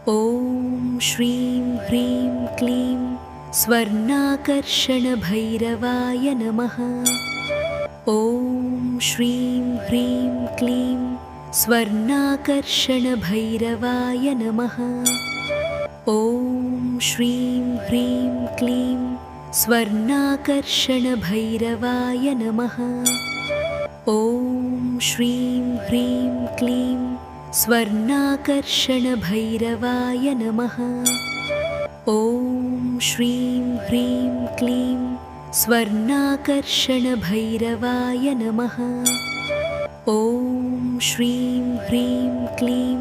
ॐ श्रीं ह्रीं क्लीं स्वर्णाकर्षणभैरवाय नमः। ॐ श्रीं ह्रीं क्लीं स्वर्णाकर्षणभैरवाय नमः। ॐ श्रीं ह्रीं क्लीं स्वर्णाकर्षणभैरवाय नमः। ॐ श्रीं ह्रीं क्लीं स्वर्णाकर्षणभैरवाय नमः। ॐ श्रीं ह्रीं क्लीं स्वर्णाकर्षणभैरवाय नमः। ॐ श्रीं ह्रीं क्लीं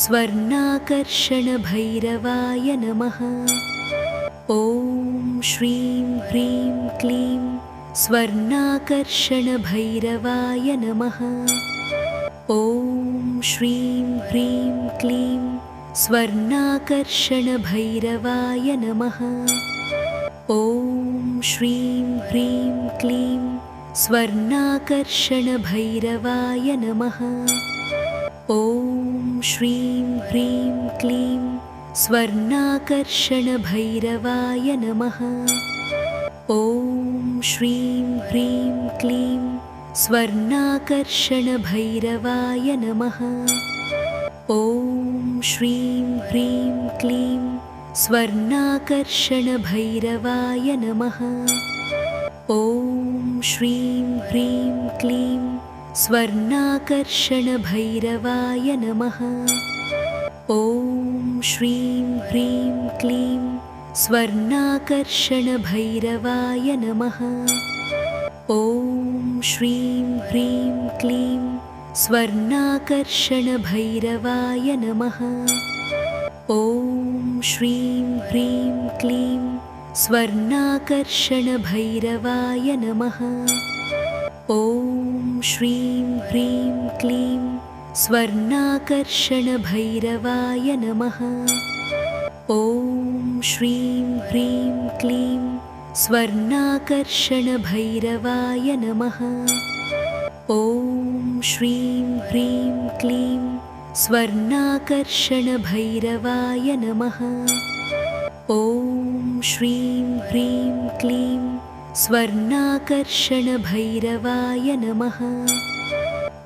स्वर्णाकर्षणभैरवाय नमः। ॐ श्रीं ह्रीं क्लीं स्वर्णाकर्षणभैरवाय नमः। ॐ श्रीं ह्रीं क्लीं स्वर्णाकर्षणभैरवाय नमः। ॐ श्रीं ह्रीं क्लीं स्वर्णाकर्षणभैरवाय नमः। ॐ श्रीं ह्रीं क्लीं स्वर्णाकर्षणभैरवाय नमः। ॐ श्रीं ह्रीं क्लीं स्वर्णाकर्षणभैरवाय नमः। ॐ श्रीं ह्रीं क्लीं स्वर्णाकर्षणभैरवाय नमः। ॐ श्रीं ह्रीं क्लीं स्वर्णाकर्षणभैरवाय नमः। ॐ श्रीं ह्रीं क्लीं स्वर्णाकर्षणभैरवाय नमः। ॐ श्रीं ह्रीं क्लीं स्वर्णाकर्षणभैरवाय नमः। ॐ श्रीं ह्रीं क्लीं स्वर्णाकर्षणभैरवाय नमः। ॐ श्रीं ह्रीं क्लीं स्वर्णाकर्षणभैरवाय नमः। ॐ श्रीं ह्रीं क्लीं स्वर्णाकर्षणभैरवाय नमः। ॐ श्रीं ह्रीं क्लीं स्वर्णाकर्षणभैरवाय नमः। ॐ श्रीं ह्रीं क्लीं स्वर्णाकर्षणभैरवाय नमः।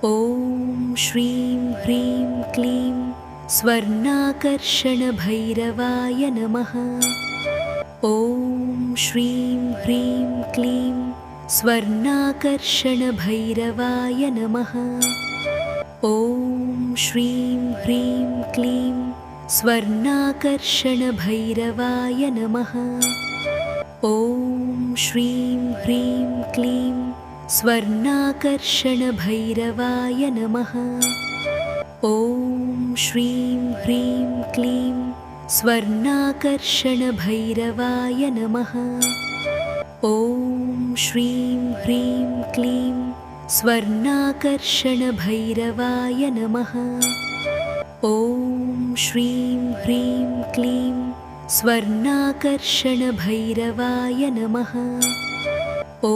ॐ श्रीं ह्रीं क्लीं स्वर्णाकर्षणभैरवाय नमः। ॐ श्रीं ह्रीं क्लीं स्वर्णाकर्षणभैरवाय नमः। ॐ श्रीं ह्रीं क्लीं स्वर्णाकर्षणभैरवाय नमः। ॐ श्रीं ह्रीं क्लीं स्वर्णाकर्षणभैरवाय नमः। ॐ श्रीं ह्रीं क्लीं स्वर्णाकर्षणभैरवाय नमः। ॐ श्रीं ह्रीं क्लीं स्वर्णाकर्षणभैरवाय नमः। ॐ श्रीं ह्रीं क्लीं स्वर्णाकर्षणभैरवाय नमः। ॐ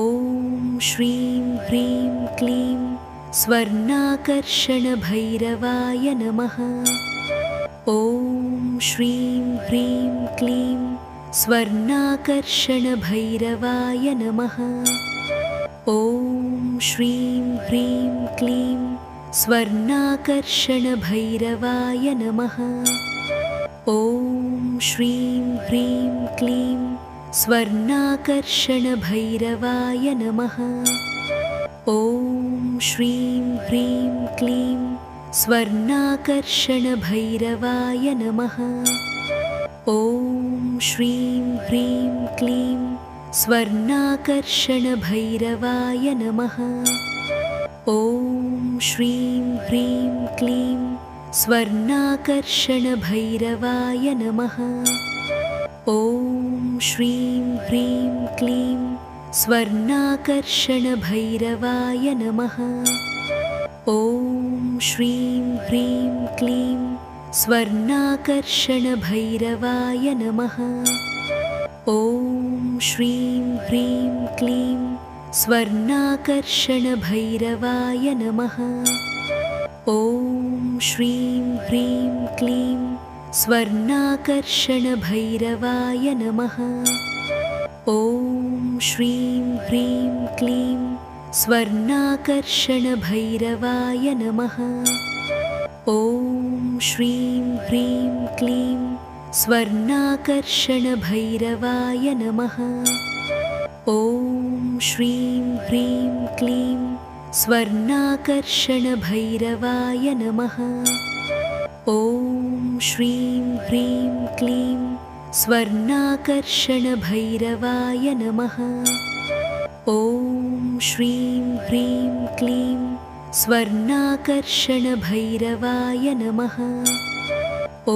श्रीं ह्रीं क्लीं स्वर्णाकर्षणभैरवाय नमः। ॐ श्रीं ह्रीं क्लीं स्वर्णाकर्षणभैरवाय नमः। ॐ श्रीं ह्रीं क्लीं स्वर्णाकर्षणभैरवाय नमः। ॐ श्रीं ह्रीं क्लीं स्वर्णाकर्षणभैरवाय नमः। ॐ श्रीं ह्रीं क्लीं स्वर्णाकर्षणभैरवाय नमः। ॐ श्रीं ह्रीं क्लीं स्वर्णाकर्षणभैरवाय नमः। ॐ श्रीं ह्रीं क्लीं स्वर्णाकर्षणभैरवाय नमः। ॐ श्रीं ह्रीं क्लीं स्वर्णाकर्षणभैरवाय नमः। ॐ श्रीं ह्रीं क्लीं स्वर्णाकर्षणभैरवाय नमः। ॐ श्रीं ह्रीं क्लीं स्वर्णाकर्षणभैरवाय नमः। ॐ श्रीं ह्रीं क्लीं स्वर्णाकर्षणभैरवाय नमः। ॐ श्रीं ह्रीं क्लीं स्वर्णाकर्षणभैरवाय नमः। ॐ श्रीं ह्रीं क्लीं स्वर्णाकर्षणभैरवाय नमः। ॐ श्रीं ह्रीं क्लीं स्वर्णाकर्षणभैरवाय नमः। ॐ श्रीं ह्रीं क्लीं स्वर्णाकर्षणभैरवाय नमः। ॐ श्रीं ह्रीं क्लीं स्वर्णाकर्षणभैरवाय नमः। ॐ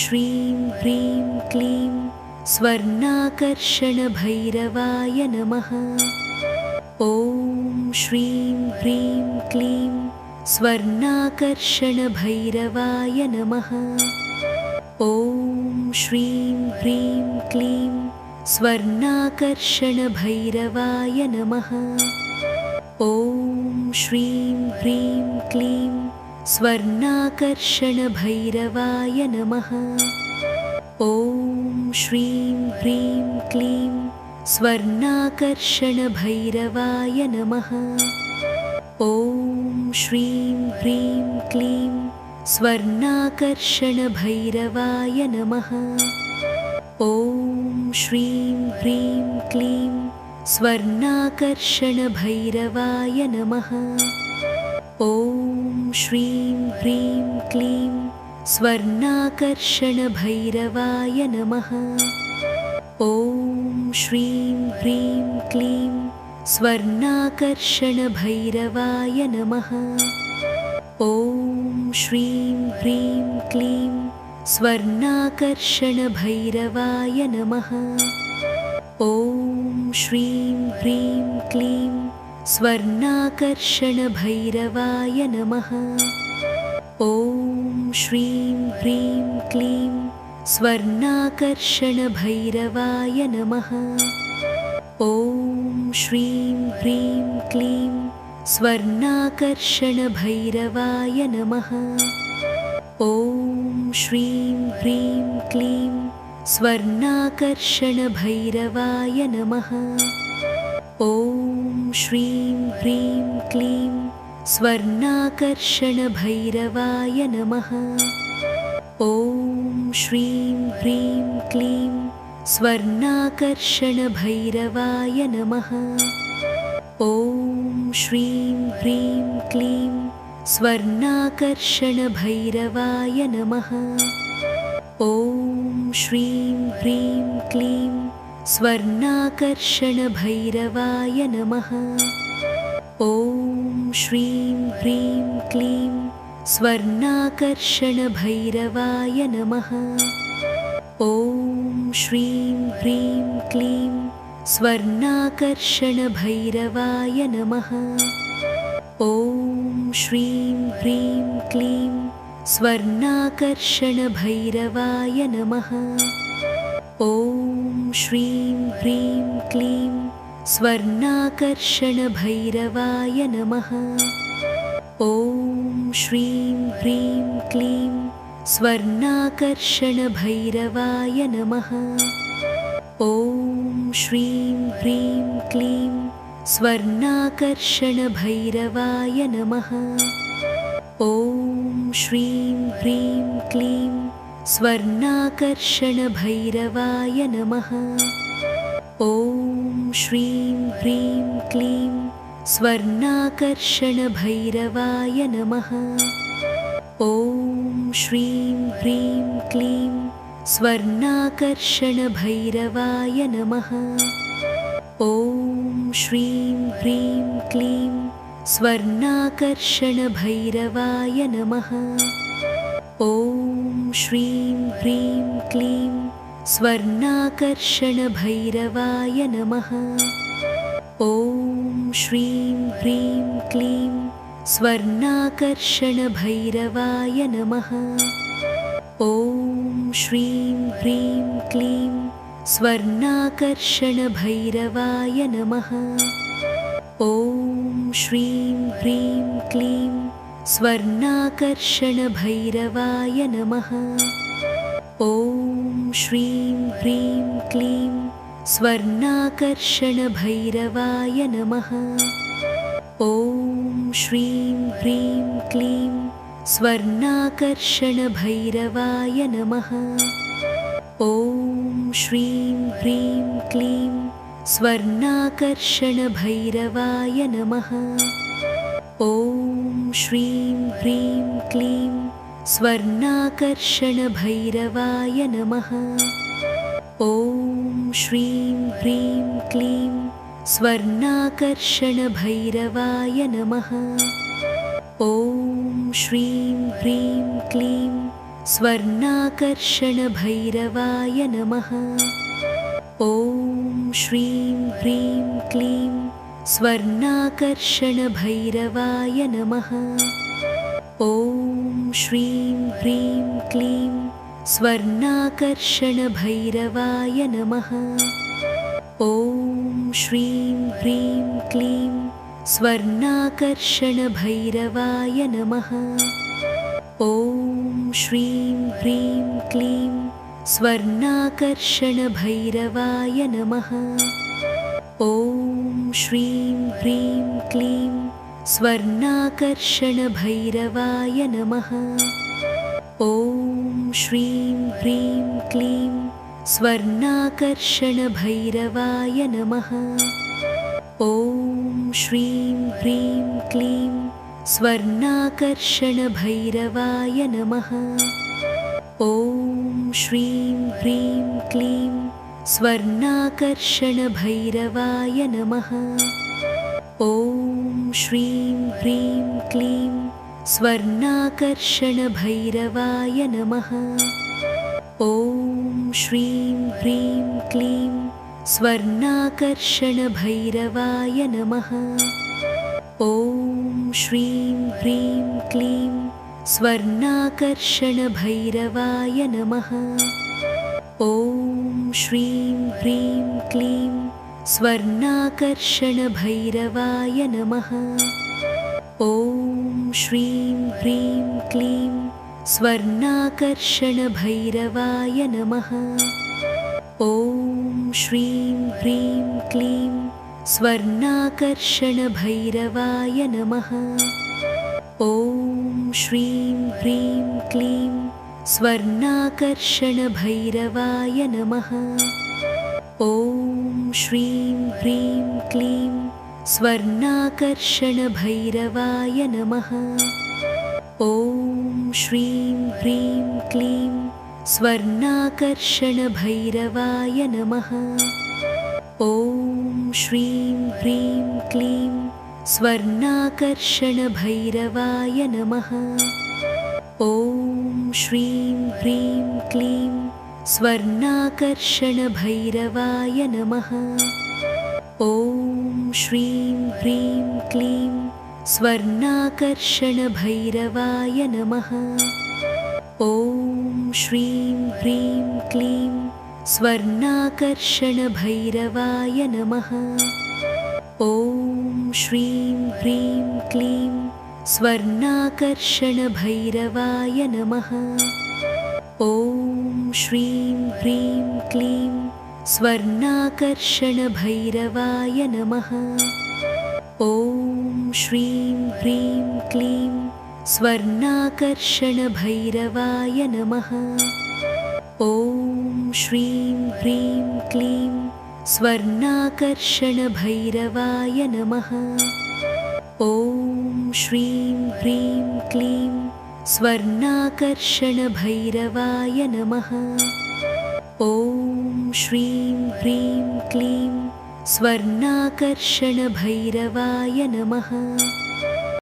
श्रीं ह्रीं क्लीं स्वर्णाकर्षणभैरवाय नमः। ॐ श्रीं ह्रीं क्लीं स्वर्णाकर्षणभैरवाय नमः। ॐ श्रीं ह्रीं क्लीं स्वर्णाकर्षणभैरवाय नमः। ॐ श्रीं ह्रीं क्लीं स्वर्णाकर्षणभैरवाय नमः। ॐ श्रीं ह्रीं क्लीं स्वर्णाकर्षणभैरवाय नमः। ॐ श्रीं ह्रीं क्लीं स्वर्णाकर्षणभैरवाय नमः। ॐ श्रीं ह्रीं क्लीं स्वर्णाकर्षणभैरवाय नमः। ॐ श्रीं ह्रीं क्लीं स्वर्णाकर्षणभैरवाय नमः। ॐ श्रीं ह्रीं क्लीं स्वर्णाकर्षणभैरवाय नमः। ॐ श्रीं ह्रीं क्लीं स्वर्णाकर्षणभैरवाय नमः। ॐ श्रीं ह्रीं क्लीं स्वर्णाकर्षणभैरवाय नमः। ॐ श्रीं ह्रीं क्लीं स्वर्णाकर्षणभैरवाय नमः। ॐ श्रीं ह्रीं क्लीं स्वर्णाकर्षणभैरवाय नमः। ॐ श्रीं ह्रीं क्लीं स्वर्णाकर्षणभैरवाय नमः। ॐ श्रीं ह्रीं क्लीं स्वर्णाकर्षणभैरवाय नमः। ॐ श्रीं ह्रीं क्लीं स्वर्णाकर्षणभैरवाय नमः। ॐ श्रीं ह्रीं क्लीं स्वर्णाकर्षणभैरवाय नमः। ॐ श्रीं ह्रीं क्लीं स्वर्णाकर्षणभैरवाय नमः। ॐ श्रीं ह्रीं क्लीं स्वर्णाकर्षणभैरवाय नमः। ॐ श्रीं ह्रीं क्लीं स्वर्णाकर्षणभैरवाय नमः। ॐ श्रीं ह्रीं क्लीं स्वर्णाकर्षणभैरवाय नमः। ॐ श्रीं ह्रीं क्लीं स्वर्णाकर्षणभैरवाय नमः। ॐ श्रीं ह्रीं क्लीं स्वर्णाकर्षणभैरवाय नमः। ॐ श्रीं ह्रीं क्लीं स्वर्णाकर्षणभैरवाय नमः। ॐ श्रीं ह्रीं क्लीं स्वर्णाकर्षणभैरवाय नमः। ॐ श्रीं ह्रीं क्लीं स्वर्णाकर्षणभैरवाय नमः। ॐ श्रीं ह्रीं क्लीं स्वर्णाकर्षणभैरवाय नमः। ॐ श्रीं ह्रीं क्लीं स्वर्णाकर्षणभैरवाय नमः। ॐ श्रीं ह्रीं क्लीं स्वर्णाकर्षणभैरवाय नमः। ॐ श्रीं ह्रीं क्लीं स्वर्णाकर्षणभैरवाय नमः। ॐ श्रीं ह्रीं क्लीं स्वर्णाकर्षणभैरवाय नमः। ॐ श्रीं ह्रीं क्लीं स्वर्णाकर्षणभैरवाय नमः। ॐ श्रीं ह्रीं क्लीं स्वर्णाकर्षणभैरवाय नमः। ॐ श्रीं ह्रीं क्लीं स्वर्णाकर्षणभैरवाय नमः। ॐ श्रीं ह्रीं क्लीं स्वर्णाकर्षणभैरवाय नमः। ॐ श्रीं ह्रीं क्लीं स्वर्णाकर्षणभैरवाय नमः। ॐ श्रीं ह्रीं क्लीं स्वर्णाकर्षणभैरवाय नमः। ॐ श्रीं ह्रीं क्लीं स्वर्णाकर्षणभैरवाय नमः। ॐ श्रीं ह्रीं क्लीं स्वर्णाकर्षणभैरवाय नमः। ॐ श्रीं ह्रीं क्लीं स्वर्णाकर्षणभैरवाय नमः। ॐ श्रीं ह्रीं क्लीं स्वर्णाकर्षणभैरवाय नमः। ॐ श्रीं ह्रीं क्लीं स्वर्णाकर्षणभैरवाय नमः। ॐ श्रीं ह्रीं क्लीं स्वर्णाकर्षणभैरवाय नमः। ॐ श्रीं ह्रीं क्लीं स्वर्णाकर्षणभैरवाय नमः। ॐ श्रीं ह्रीं क्लीं स्वर्णाकर्षणभैरवाय नमः। ॐ श्रीं ह्रीं क्लीं स्वर्णाकर्षणभैरवाय नमः। ॐ श्रीं ह्रीं क्लीं स्वर्णाकर्षणभैरवाय नमः। ॐ श्रीं ह्रीं क्लीं स्वर्णाकर्षणभैरवाय नमः। ॐ श्रीं ह्रीं क्लीं स्वर्णाकर्षणभैरवाय नमः। ॐ श्रीं ह्रीं क्लीं स्वर्णाकर्षणभैरवाय नमः। ॐ श्रीं ह्रीं क्लीं स्वर्णाकर्षणभैरवाय नमः। ॐ श्रीं ह्रीं क्लीं स्वर्णाकर्षणभैरवाय नमः। ॐ श्रीं ह्रीं क्लीं स्वर्णाकर्षणभैरवाय नमः। ॐ श्रीं ह्रीं क्लीं स्वर्णाकर्षणभैरवाय नमः। ॐ श्रीं ह्रीं क्लीं स्वर्णाकर्षणभैरवाय नमः। ॐ श्रीं ह्रीं क्लीं स्वर्णाकर्षणभैरवाय नमः। ॐ श्रीं ह्रीं क्लीं स्वर्णाकर्षणभैरवाय नमः। ॐ श्रीं ह्रीं क्लीं स्वर्णाकर्षणभैरवाय नमः। ॐ श्रीं ह्रीं क्लीं स्वर्णाकर्षणभैरवाय नमः। ॐ श्रीं ह्रीं क्लीं स्वर्णाकर्षणभैरवाय नमः। ॐ श्रीं ह्रीं क्लीं स्वर्णाकर्षणभैरवाय नमः। ॐ श्रीं ह्रीं क्लीं स्वर्णाकर्षणभैरवाय नमः। ॐ श्रीं ह्रीं क्लीं स्वर्णाकर्षणभैरवाय नमः। ॐ श्रीं ह्रीं क्लीं स्वर्णाकर्षणभैरवाय नमः। ॐ श्रीं ह्रीं क्लीं स्वर्णाकर्षणभैरवाय नमः।